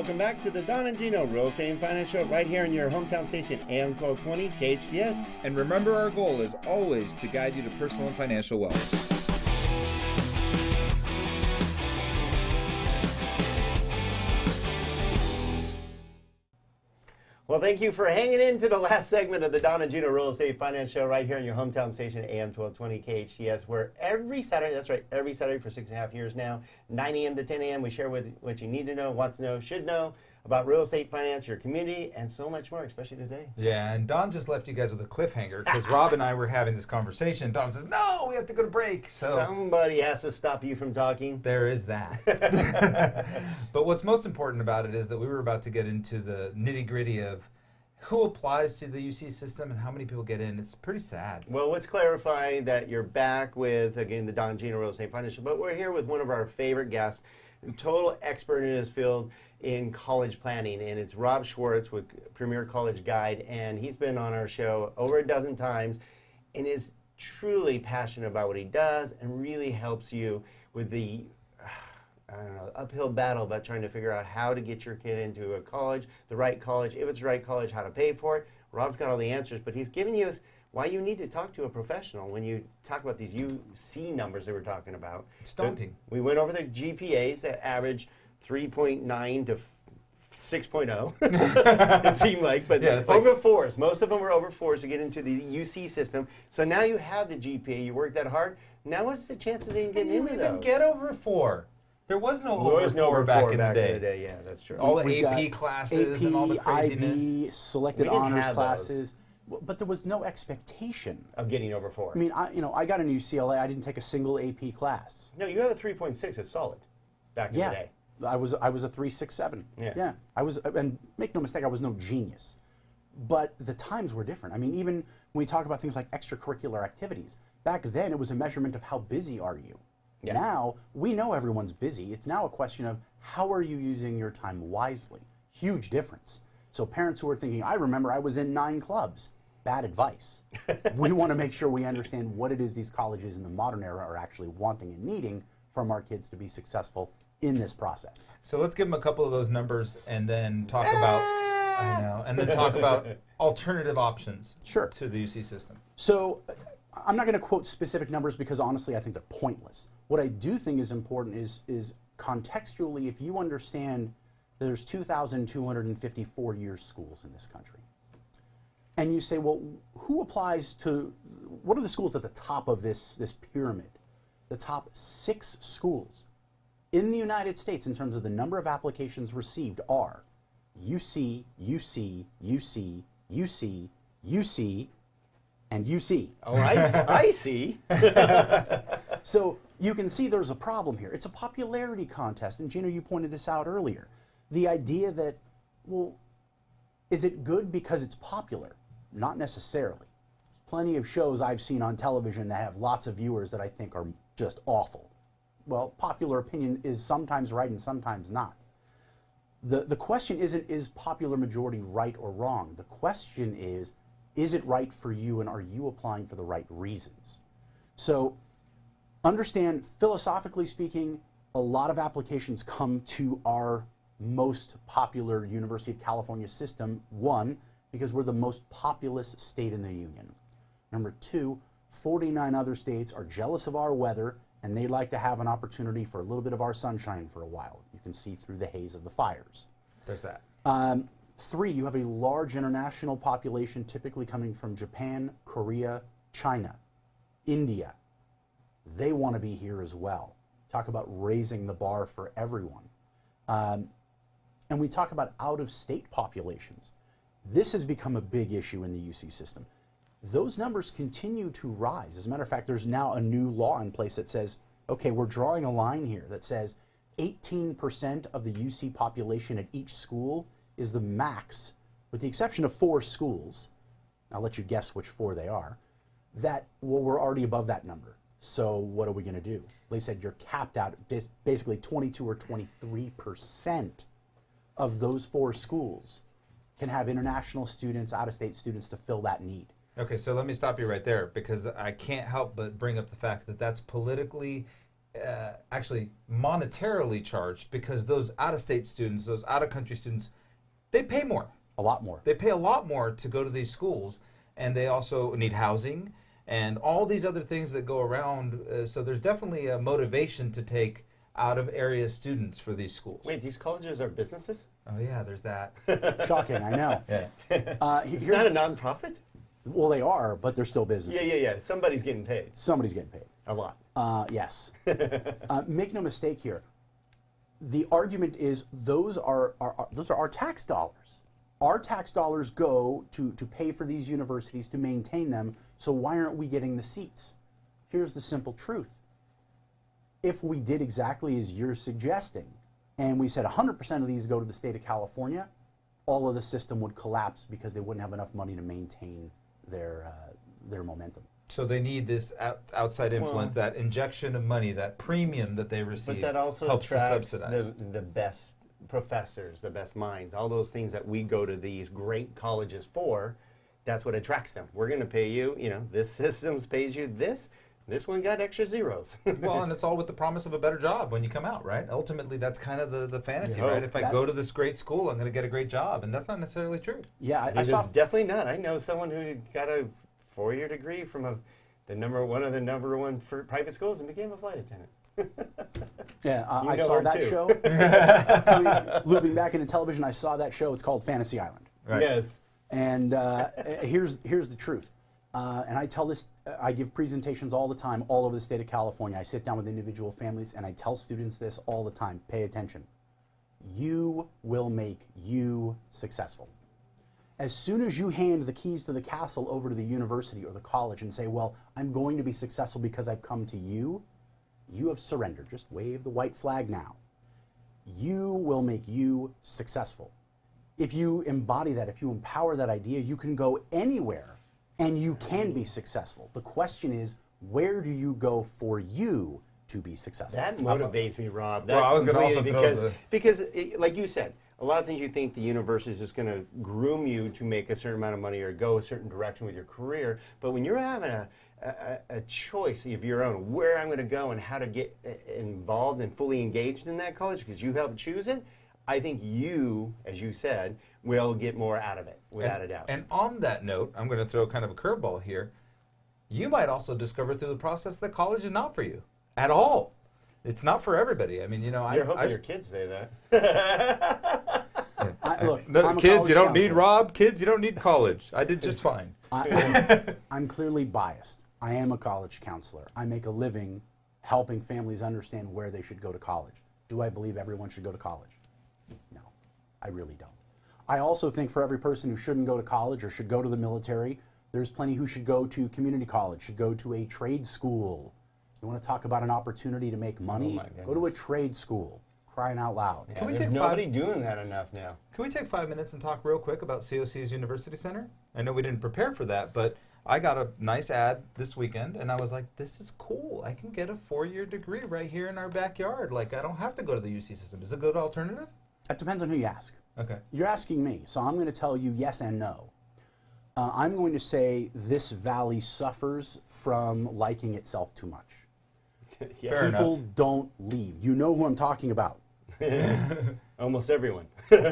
welcome back to the Don and Gino Real Estate and Finance Show right here in your hometown station, AM 1220 KHTS. And remember, our goal is always to guide you to personal and financial wellness. Well, thank you for hanging in to the last segment of the Don and Gino Real Estate Finance Show right here in your hometown station, AM 1220 KHTS, where every Saturday, that's right, every Saturday for 6.5 years now, 9 a.m. to 10 a.m., we share with what you need to know, want to know, should know about real estate finance, your community, and so much more, especially today. Yeah, and Don just left you guys with a cliffhanger because Rob and I were having this conversation. Don says, no, we have to go to break. So somebody has to stop you from talking. There is that. But what's most important about it is that we were about to get into the nitty-gritty of who applies to the UC system and how many people get in. It's pretty sad. Well, let's clarify that you're back with, again, the Don Gino Real Estate Finance Show, but we're here with one of our favorite guests, a total expert in his field in college planning, and it's Rob Schwartz with Premier College Guide, and he's been on our show over a dozen times and is truly passionate about what he does and really helps you with the uphill battle about trying to figure out how to get your kid into a college, the right college, if it's the right college, how to pay for it. Rob's got all the answers, but he's giving you why you need to talk to a professional when you talk about these UC numbers that we're talking about. It's daunting. We went over the GPAs that average 3.9 to 6.0, it seemed like, but yeah, over fours. Most of them were over fours to get into the UC system. So now you have the GPA, you worked that hard. Now what's the chances of you getting into those? You even get over 4. There was no over 4 back in the day. Yeah, that's true. All the AP classes and all the craziness. IB, selected honors classes. But there was no expectation of getting over 4. I mean, I got into UCLA. I didn't take a single AP class. No, you have a 3.6. It's solid. Back in the day. I was a 3.67. Yeah. I was, and make no mistake, I was no genius. But the times were different. I mean, even when we talk about things like extracurricular activities, back then it was a measurement of how busy are you. Yeah. Now, we know everyone's busy. It's now a question of how are you using your time wisely? Huge difference. So parents who are thinking, I remember I was in 9 clubs. Bad advice. We want to make sure we understand what it is these colleges in the modern era are actually wanting and needing from our kids to be successful in this process. So let's give them a couple of those numbers and then talk about alternative options to the UC system. So I'm not going to quote specific numbers because honestly I think they're pointless. What I do think is important is contextually, if you understand there's 2,254 year schools in this country, and you say, well, who applies to, what are the schools at the top of this pyramid? The top 6 schools in the United States in terms of the number of applications received are UC, UC, UC, UC, UC, and UC. Oh, I see. So you can see there's a problem here. It's a popularity contest, and Gino, you pointed this out earlier. The idea that, well, is it good because it's popular? Not necessarily. Plenty of shows I've seen on television that have lots of viewers that I think are just awful. Well, popular opinion is sometimes right and sometimes not. The question isn't, is popular majority right or wrong? The question is it right for you and are you applying for the right reasons? So understand, philosophically speaking, a lot of applications come to our most popular University of California system. 1, because we're the most populous state in the union. Number 2, 49 other states are jealous of our weather and they'd like to have an opportunity for a little bit of our sunshine for a while. You can see through the haze of the fires. There's that. 3, you have a large international population typically coming from Japan, Korea, China, India. They want to be here as well. Talk about raising the bar for everyone. And we talk about out-of-state populations. This has become a big issue in the UC system. Those numbers continue to rise. As a matter of fact, there's now a new law in place that says, okay, we're drawing a line here that says 18% of the UC population at each school is the max, with the exception of 4 schools. I'll let you guess which 4 they are. That, well, we're already above that number. So what are we going to do? They said you're capped out basically 22 or 23% of those 4 schools can have international students, out-of-state students to fill that need. Okay, so let me stop you right there because I can't help but bring up the fact that that's politically actually monetarily charged because those out-of-state students, those out-of-country students, they pay more. A lot more. They pay a lot more to go to these schools, and they also need housing and all these other things that go around. So there's definitely a motivation to take out-of-area students for these schools. Wait, these colleges are businesses? Oh yeah, there's that. Shocking, I know. Yeah. It's not a nonprofit? Well, they are, but they're still businesses. Yeah. Somebody's getting paid. Somebody's getting paid. A lot. Yes. Make no mistake here. The argument is those are our tax dollars. Our tax dollars go to pay for these universities, to maintain them, so why aren't we getting the seats? Here's the simple truth. If we did exactly as you're suggesting, and we said 100% of these go to the state of California, all of the system would collapse because they wouldn't have enough money to maintain their momentum. So they need this outside influence, that injection of money, that premium that they receive. But that also helps to attracts subsidize. the best professors, the best minds, all those things that we go to these great colleges for. That's what attracts them. We're going to pay you, this system pays you this. This one got extra zeros. Well, and it's all with the promise of a better job when you come out, right? Ultimately, that's kind of the fantasy, right? If I go to this great school, I'm going to get a great job, and that's not necessarily true. Yeah, It is definitely not. I know someone who got a 4-year degree from the number one for private schools and became a flight attendant. Yeah, I know saw her that too. show. Looping back into television, I saw that show. It's called Fantasy Island. Right. Yes. And here's the truth. And I tell this, I give presentations all the time, all over the state of California. I sit down with individual families and I tell students this all the time. Pay attention. You will make you successful. As soon as you hand the keys to the castle over to the university or the college and say, well, I'm going to be successful because I've come to you, you have surrendered. Just wave the white flag now. You will make you successful. If you embody that, if you empower that idea, you can go anywhere and you can be successful. The question is, where do you go for you to be successful? That motivates me, Rob. Well, I was going to also because like you said, a lot of times you think the universe is just going to groom you to make a certain amount of money or go a certain direction with your career. But when you're having a choice of your own, where I'm going to go and how to get involved and fully engaged in that college because you helped choose it, I think you, as you said, will get more out of it, without a doubt. And on that note, I'm going to throw kind of a curveball here. You might also discover through the process that college is not for you at all. It's not for everybody. I mean, You're hoping your kids say that. Look, kids, you don't need Rob. Kids, you don't need college. I did just fine. I'm clearly biased. I am a college counselor. I make a living helping families understand where they should go to college. Do I believe everyone should go to college? No, I really don't. I also think for every person who shouldn't go to college or should go to the military, there's plenty who should go to community college, should go to a trade school. You want to talk about an opportunity to make money? Go to a trade school. Crying out loud. Yeah, there's nobody doing that enough now. Can we take 5 minutes and talk real quick about COC's University Center? I know we didn't prepare for that, but I got a nice ad this weekend, and I was like, this is cool. I can get a 4-year degree right here in our backyard. Like, I don't have to go to the UC system. Is it a good alternative? That depends on who you ask. Okay. You're asking me, so I'm going to tell you yes and no. I'm going to say this valley suffers from liking itself too much. Yes. People don't leave. You know who I'm talking about. Almost everyone.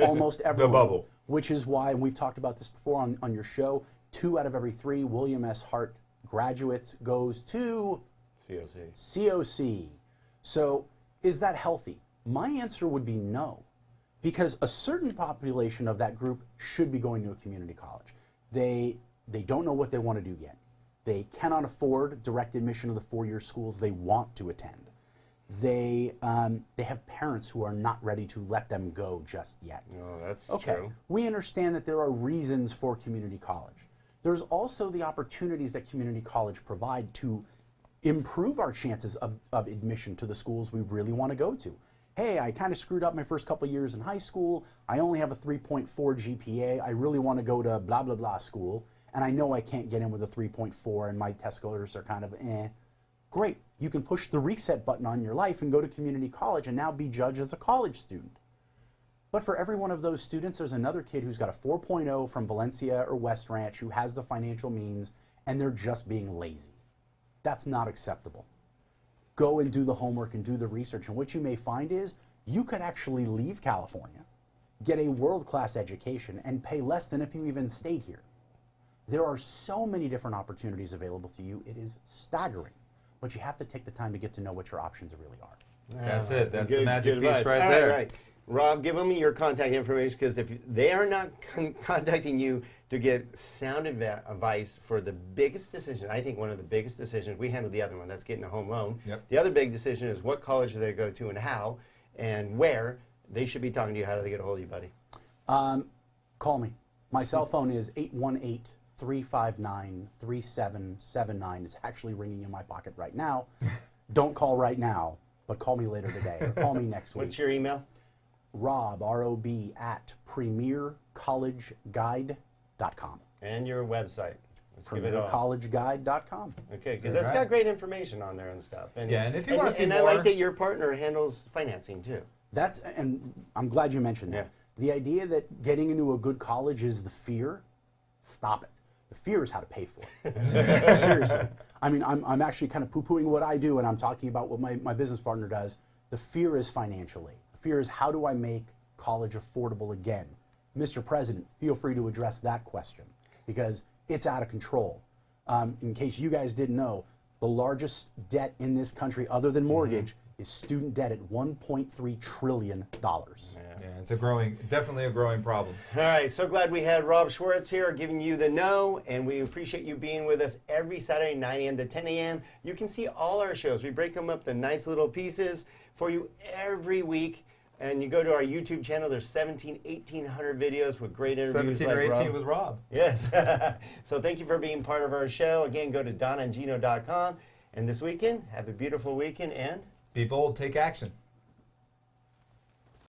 Almost everyone. The bubble. Which is why, and we've talked about this before on your show, 2 out of every 3 William S. Hart graduates goes to COC. So is that healthy? My answer would be no. Because a certain population of that group should be going to a community college. They don't know what they want to do yet. They cannot afford direct admission to the 4-year schools they want to attend. They have parents who are not ready to let them go just yet. No, that's okay. true. We understand that there are reasons for community college. There's also the opportunities that community college provide to improve our chances of admission to the schools we really want to go to. Hey, I kind of screwed up my first couple years in high school. I only have a 3.4 GPA. I really want to go to blah, blah, blah school. And I know I can't get in with a 3.4 and my test scores are kind of eh. Great. You can push the reset button on your life and go to community college and now be judged as a college student. But for every one of those students, there's another kid who's got a 4.0 from Valencia or West Ranch who has the financial means and they're just being lazy. That's not acceptable. go and do the homework and do the research. And what you may find is you could actually leave California, get a world-class education, and pay less than if you even stayed here. There are so many different opportunities available to you. It is staggering. But you have to take the time to get to know what your options really are. That's it. That's the Good- magic good piece advice. right All there. Right. Rob, give them your contact information, because if they are not contacting you to get sound advice for the biggest decision, I think one of the biggest decisions, we handled the other one, that's getting a home loan. Yep. The other big decision is what college do they go to and how and where. They should be talking to you. How do they get a hold of you, buddy? Call me. My cell phone is 818-359-3779. It's actually ringing in my pocket right now. Don't call right now, but call me later today, or call me next week. What's your email? Rob, R-O-B, at premiercollegeguide.com. And your website. Let's give it all. premiercollegeguide.com. Okay, because That's that's right. got great information on there and stuff. And, Yeah, and if you wanna see and more- I like that your partner handles financing too. That's, and I'm glad you mentioned that. Yeah. The idea that getting into a good college is the fear, stop it. The fear is how to pay for it. Seriously. I mean, I'm actually kind of poo-pooing what I do, and I'm talking about what my business partner does. The fear is financially. The fear is, how do I make college affordable again? Mr. President, feel free to address that question, because it's out of control. In case you guys didn't know, the largest debt in this country, other than mortgage, is student debt at $1.3 trillion. Yeah, it's definitely a growing problem. All right, so glad we had Rob Schwartz here giving you the know, and we appreciate you being with us every Saturday, 9 a.m. to 10 a.m. You can see all our shows. We break them up in nice little pieces for you every week. And you go to our YouTube channel, there's 1,800 videos with great interviews 17 like or 18 Rob. with Rob. Yes. So thank you for being part of our show. Again, go to donandgino.com. And this weekend, have a beautiful weekend, and Be bold, take action.